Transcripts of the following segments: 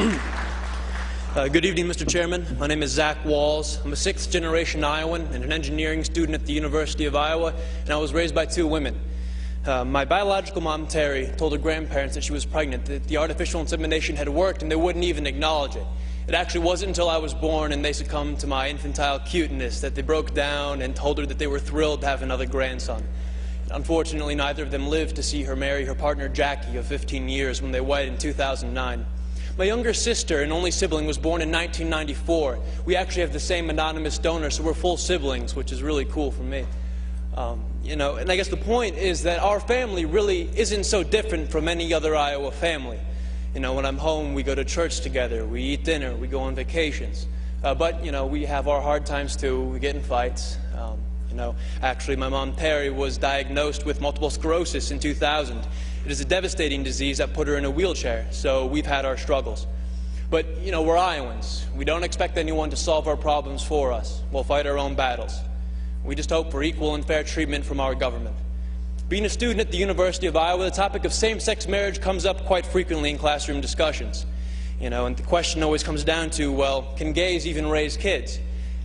Good evening, Mr. Chairman. My name is Zach Wahls. I'm a sixth-generation Iowan and an engineering student at the University of Iowa, and I was raised by two women. My biological mom, Terry, told her grandparents that she was pregnant, that the artificial insemination had worked, and they wouldn't even acknowledge it. It actually wasn't until I was born and they succumbed to my infantile cuteness that they broke down and told her that they were thrilled to have another grandson. Unfortunately, neither of them lived to see her marry her partner, Jackie, of 15 years when they wed in 2009. My younger sister and only sibling was born in 1994. We actually have the same anonymous donor, so we're full siblings, which is really cool for me. And I guess the point is that our family really isn't so different from any other Iowa family. When I'm home, we go to church together, we eat dinner, we go on vacations. But we have our hard times too. We get in fights. Actually, my mom, Terry, was diagnosed with multiple sclerosis in 2000. It is a devastating disease that put her in a wheelchair, so we've had our struggles. But, we're Iowans. We don't expect anyone to solve our problems for us. We'll fight our own battles. We just hope for equal and fair treatment from our government. Being a student at the University of Iowa, the topic of same-sex marriage comes up quite frequently in classroom discussions. And the question always comes down to, well, can gays even raise kids?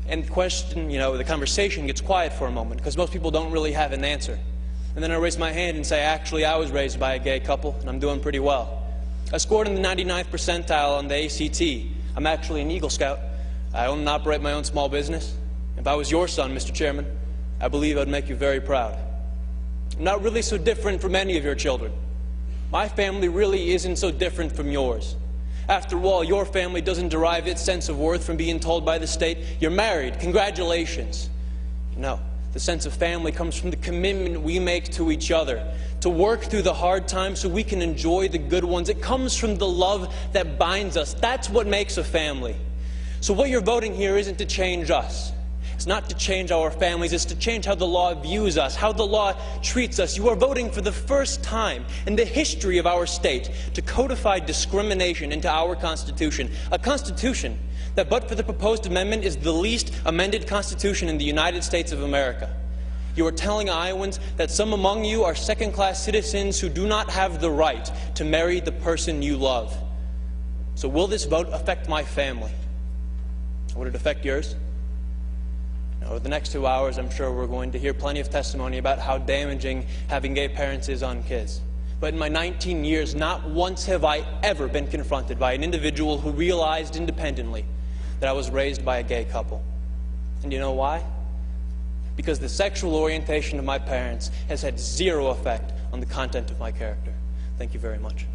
And the question, the conversation gets quiet for a moment because most people don't really have an answer. And then I raise my hand and say, actually, I was raised by a gay couple, and I'm doing pretty well. I scored in the 99th percentile on the ACT. I'm actually an Eagle Scout. I own and operate my own small business. If I was your son, Mr. Chairman, I believe I'd make you very proud. I'm not really so different from any of your children. My family really isn't so different from yours. After all, your family doesn't derive its sense of worth from being told by the state, you're married, congratulations. No, the sense of family comes from the commitment we make to each other, to work through the hard times so we can enjoy the good ones. It comes from the love that binds us. That's what makes a family. So what you're voting here isn't to change us. It's not to change our families, it's to change how the law views us, how the law treats us. You are voting for the first time in the history of our state to codify discrimination into our Constitution, a Constitution that, but for the proposed amendment, is the least amended Constitution in the United States of America. You are telling Iowans that some among you are second-class citizens who do not have the right to marry the person you love. So will this vote affect my family? Would it affect yours? Over the next 2 hours, I'm sure we're going to hear plenty of testimony about how damaging having gay parents is on kids. But in my 19 years, not once have I ever been confronted by an individual who realized independently that I was raised by a gay couple. And you know why? Because the sexual orientation of my parents has had zero effect on the content of my character. Thank you very much.